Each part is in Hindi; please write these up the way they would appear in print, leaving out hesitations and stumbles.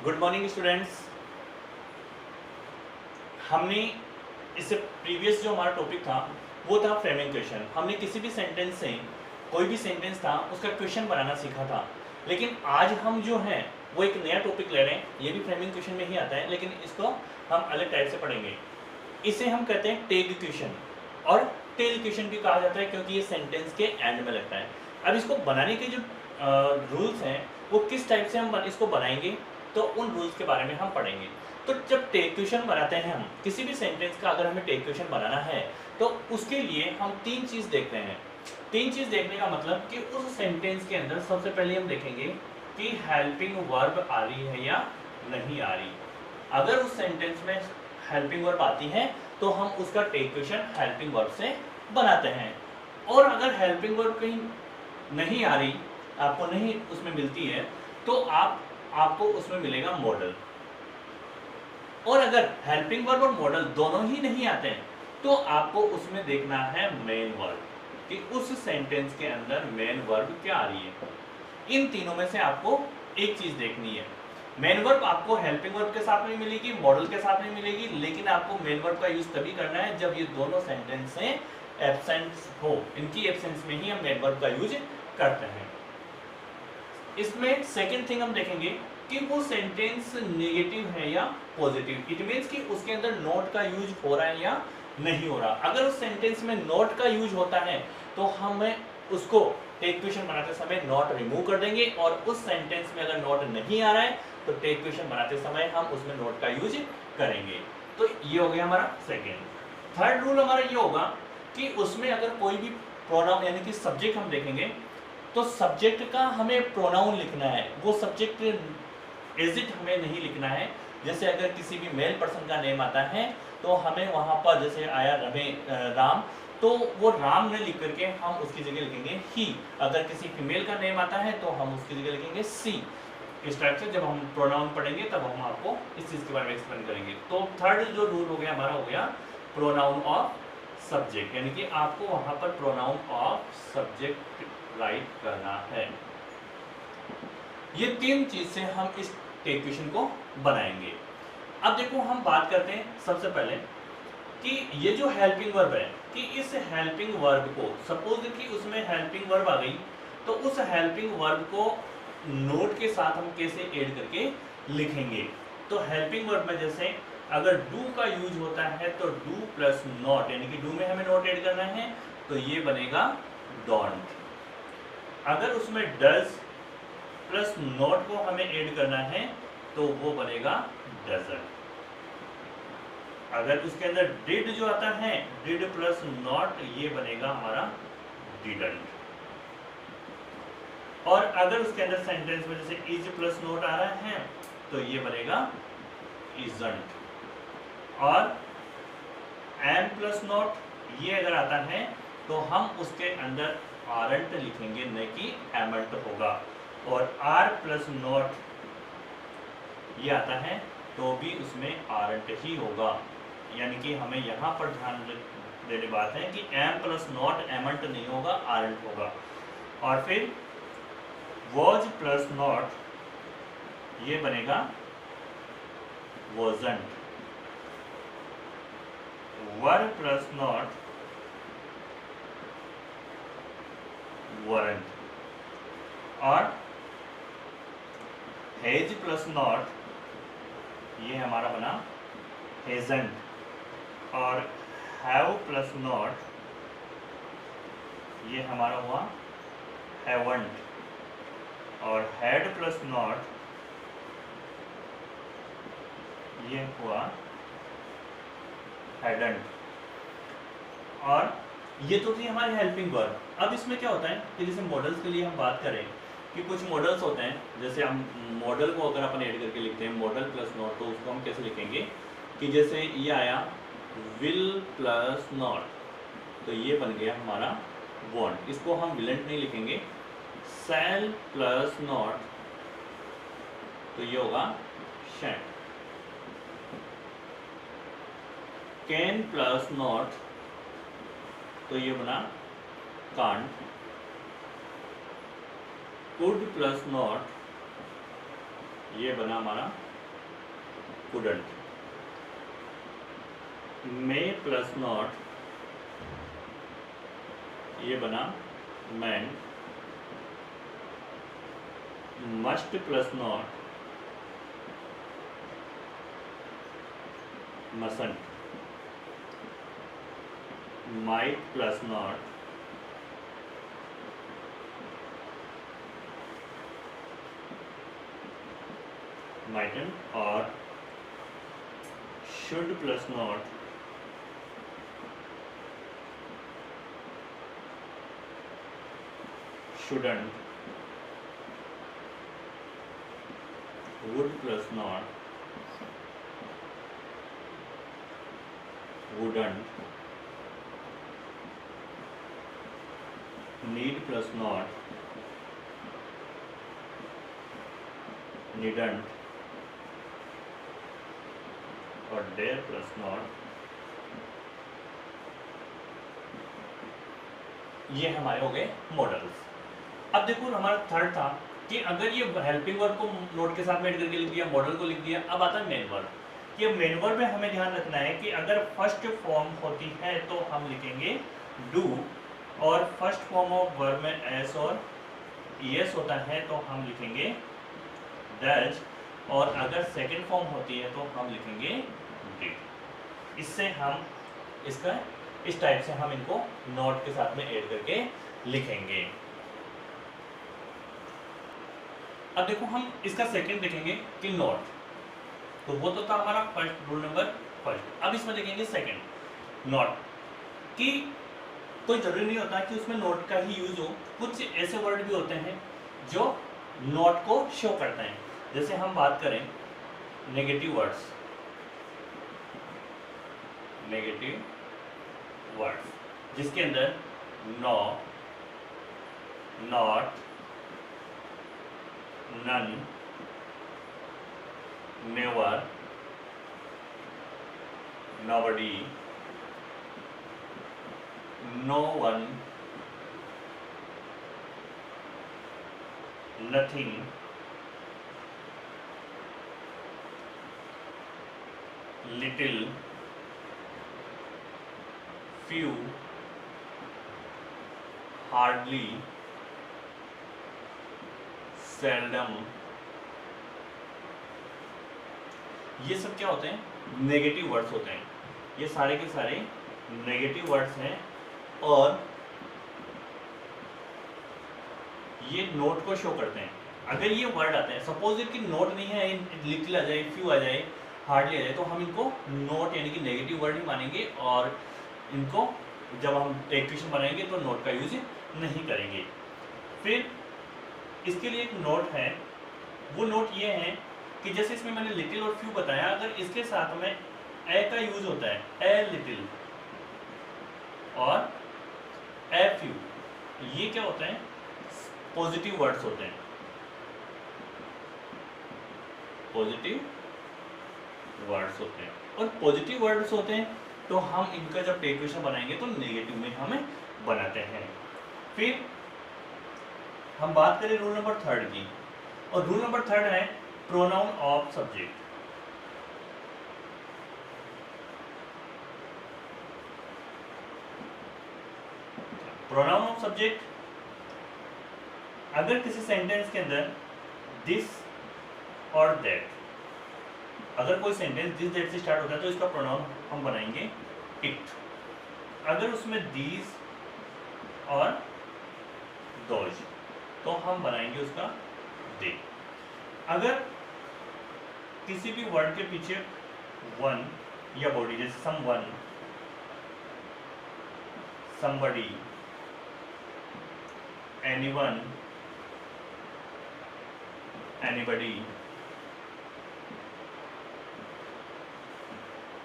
Good morning students. हमने इससे प्रीवियस जो हमारा टॉपिक था वो था फ्रेमिंग क्वेश्चन। हमने किसी भी सेंटेंस से कोई भी सेंटेंस था उसका क्वेश्चन बनाना सीखा था। लेकिन आज हम जो है वो एक नया टॉपिक ले रहे हैं, ये भी फ्रेमिंग क्वेश्चन में ही आता है, लेकिन इसको हम अलग टाइप से पढ़ेंगे। इसे हम कहते हैं टेग क्वेश्चन और टेल क्वेश्चन भी कहा जाता है, क्योंकि ये सेंटेंस के एंड में लगता है। अब इसको बनाने के जो रूल्स हैं वो किस टाइप से हम इसको बनाएंगे, तो उन रूल्स के बारे में हम पढ़ेंगे। तो जब टेग क्वेश्चन बनाते हैं हम किसी भी सेंटेंस का, अगर हमें टेग क्वेश्चन बनाना है तो उसके लिए हम तीन चीज़ देखते हैं। तीन चीज़ देखने का मतलब कि उस सेंटेंस के अंदर सबसे पहले हम देखेंगे कि हेल्पिंग वर्ब आ रही है या नहीं आ रही। अगर उस सेंटेंस में हेल्पिंग वर्ब आती है तो हम उसका टेग क्वेश्चन हेल्पिंग वर्ब से बनाते हैं। और अगर हेल्पिंग वर्ब कहीं नहीं आ रही, आपको नहीं उसमें मिलती है, तो आपको उसमें मिलेगा मॉडल। और अगर हेल्पिंग वर्ब और मॉडल दोनों ही नहीं आते हैं तो आपको उसमें देखना है मेन वर्ब, कि उस सेंटेंस के अंदर मेन वर्ब क्या आ रही है। इन तीनों में से आपको एक चीज देखनी है। मेन वर्ब आपको हेल्पिंग वर्ब के साथ में मिलेगी, मॉडल के साथ में मिलेगी, लेकिन आपको मेन वर्ब का यूज तभी करना है जब ये दोनों सेंटेंस से एब्सेंट हो। इनकी एब्सेंस में ही हम मेन वर्ब का यूज करते हैं। इसमें सेकंड थिंग हम देखेंगे कि वो सेंटेंस नेगेटिव है या पॉजिटिव। इट मींस कि उसके अंदर नॉट का यूज हो रहा है या नहीं हो रहा। अगर उस सेंटेंस में नॉट का यूज होता है तो हमें उसको टेग क्वेश्चन बनाते समय नॉट रिमूव कर देंगे, और उस सेंटेंस में अगर नॉट नहीं आ रहा है तो टेग क्वेश्चन बनाते समय हम उसमें नॉट का यूज करेंगे। तो ये हो गया हमारा सेकेंड। थर्ड रूल हमारा ये होगा कि उसमें अगर कोई भी प्रोनाउन यानी कि सब्जेक्ट हम देखेंगे तो सब्जेक्ट का हमें प्रोनाउन लिखना है, वो सब्जेक्ट एज इट हमें नहीं लिखना है। जैसे अगर किसी भी मेल पर्सन का नेम आता है तो हमें वहाँ पर जैसे आया राम, तो वो राम ने लिख करके हम उसकी जगह लिखेंगे ही। अगर किसी फीमेल का नेम आता है तो हम उसकी जगह लिखेंगे सी। इस टाइप से जब हम प्रोनाउन पढ़ेंगे तब हम आपको इस चीज़ के बारे में एक्सप्लेन करेंगे। तो थर्ड जो रूल हो गया हमारा हो गया प्रोनाउन ऑफ सब्जेक्ट, यानी कि आपको वहाँ पर प्रोनाउन ऑफ सब्जेक्ट राइट करना है। ये तीन चीज से हम इस टेग क्वेश्चन को बनाएंगे। अब देखो हम बात करते हैं सबसे पहले कि ये जो हेल्पिंग वर्ब है, कि इस हेल्पिंग वर्ब को सपोज कि उसमें हेल्पिंग वर्ब आ गई, तो उस हेल्पिंग वर्ब को नोट के साथ हम कैसे ऐड करके लिखेंगे। तो हेल्पिंग वर्ब में जैसे अगर डू का यूज होता है तो डू प्लस नॉट, यानी कि डू में हमें नॉट ऐड करना है तो ये बनेगा डोंट। अगर उसमें डज प्लस नॉट को हमें ऐड करना है तो वो बनेगा डजंट। अगर उसके अंदर डिड जो आता है, डिड प्लस नॉट, ये बनेगा हमारा डिडंट। और अगर उसके अंदर सेंटेंस में जैसे इज प्लस नॉट आ रहा है तो ये बनेगा इजंट। और एम प्लस नॉट ये अगर आता है तो हम उसके अंदर आरंट लिखेंगे, न कि एमंट होगा। और आर प्लस नॉट ये आता है तो भी उसमें आरंट ही होगा, यानी कि हमें यहाँ पर ध्यान देने बात है कि एम प्लस नॉट एमंट नहीं होगा, आरंट होगा। और फिर वॉज प्लस नॉट ये बनेगा wasn't. Were plus not weren't. और हेज प्लस नॉट ये हमारा बना हेजंट। और हैव प्लस नॉट ये हमारा हुआ हैवंट। और हैड प्लस नॉट ये हुआ हैडंट। और ये तो थी हमारी हेल्पिंग वर्ब। अब इसमें क्या होता है कि जैसे मॉडल्स के लिए हम बात करें कि कुछ मॉडल्स होते हैं, जैसे हम मॉडल को अगर अपन ऐड करके लिखते हैं मॉडल प्लस नॉट, तो उसको हम कैसे लिखेंगे कि जैसे ये आया विल प्लस नॉट, तो ये बन गया हमारा वॉन्ट। इसको हम विलेंट नहीं लिखेंगे। शैल प्लस नॉट तो ये होगा शैंट। कैन प्लस नॉट तो ये बना कांट। कुड प्लस नॉट ये बना हमारा couldn't, may प्लस नॉट ये बना meant, must plus not mustn't, might plus not mightn't, और should plus not shouldn't, would plus not wouldn't, need plus not needn't, और dare प्लस नॉट, ये हमारे हो गए मॉडल्स। अब देखो हमारा थर्ड था कि अगर ये हेल्पिंग वर्ब को नोट के साथ में ऐड करके लिख दिया, मॉडल को लिख दिया, अब आता है मेन वर्ब। ये मेन वर्ब में हमें ध्यान रखना है कि अगर फर्स्ट फॉर्म होती है तो हम लिखेंगे डू, और फर्स्ट फॉर्म ऑफ वर्ब में एस और ईएस होता है तो हम लिखेंगे डज, और अगर सेकंड फॉर्म होती है तो हम लिखेंगे डिड। इससे हम इसका इस टाइप से हम इनको नोट के साथ में ऐड करके लिखेंगे। अब देखो हम इसका सेकंड देखेंगे कि नोट, तो वो तो था हमारा फर्स्ट रूल नंबर फर्स्ट। अब इसमें देखेंगे सेकंड नोट, कि कोई जरूरी नहीं होता कि उसमें नोट का ही यूज हो, कुछ ऐसे वर्ड भी होते हैं जो नोट को शो करते हैं। जैसे हम बात करें नेगेटिव वर्ड्स, नेगेटिव वर्ड्स जिसके अंदर no, not, none, never, nobody, no one, nothing, little, few, hardly, seldom, ये सब क्या होते हैं? नेगेटिव वर्ड्स होते हैं। ये सारे के सारे नेगेटिव वर्ड्स हैं और ये नोट को शो करते हैं। अगर ये वर्ड आते हैं, सपोज कि नोट नहीं है, लिटिल आ जाए, फ्यू आ जाए, हार्डली आ जाए, तो हम इनको नोट यानी कि नेगेटिव वर्ड ही मानेंगे और इनको जब हम इक्वेशन बनाएंगे तो नोट का यूज नहीं करेंगे। फिर इसके लिए एक नोट है, वो नोट ये है कि जैसे इसमें मैंने लिटिल और फ्यू बताया, अगर इसके साथ में ए का यूज होता है, ए लिटिल और ए फ्यू, ये क्या होता है? पॉजिटिव वर्ड्स होते हैं, पॉजिटिव वर्ड्स होते हैं। और पॉजिटिव वर्ड्स होते हैं तो हम इनका जब इक्वेशन बनाएंगे तो नेगेटिव में हमें बनाते हैं। फिर हम बात करें रूल नंबर थर्ड की, और रूल नंबर थर्ड है pronoun of subject. Pronoun of subject, अगर किसी सेंटेंस के अंदर दिस और दैट, अगर कोई सेंटेंस दिस दैट से स्टार्ट होता है तो इसका प्रोनाउन हम बनाएंगे इट। अगर उसमें दीज और दोज तो हम बनाएंगे उसका दे। अगर किसी भी वर्ड के पीछे वन या बॉडी, जैसे someone, somebody, anyone, anybody,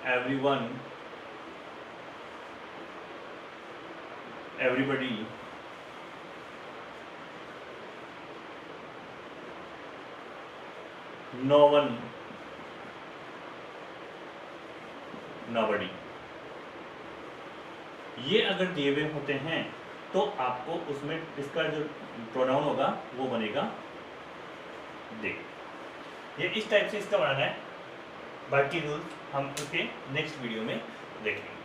everyone, everybody, no one, nobody, ये अगर दिए हुए होते हैं तो आपको उसमें इसका जो प्रोनाउन होगा वो बनेगा दे। ये इस टाइप से इसका बनाना है। बाकी रूल्स हम उसके नेक्स्ट वीडियो में देखेंगे।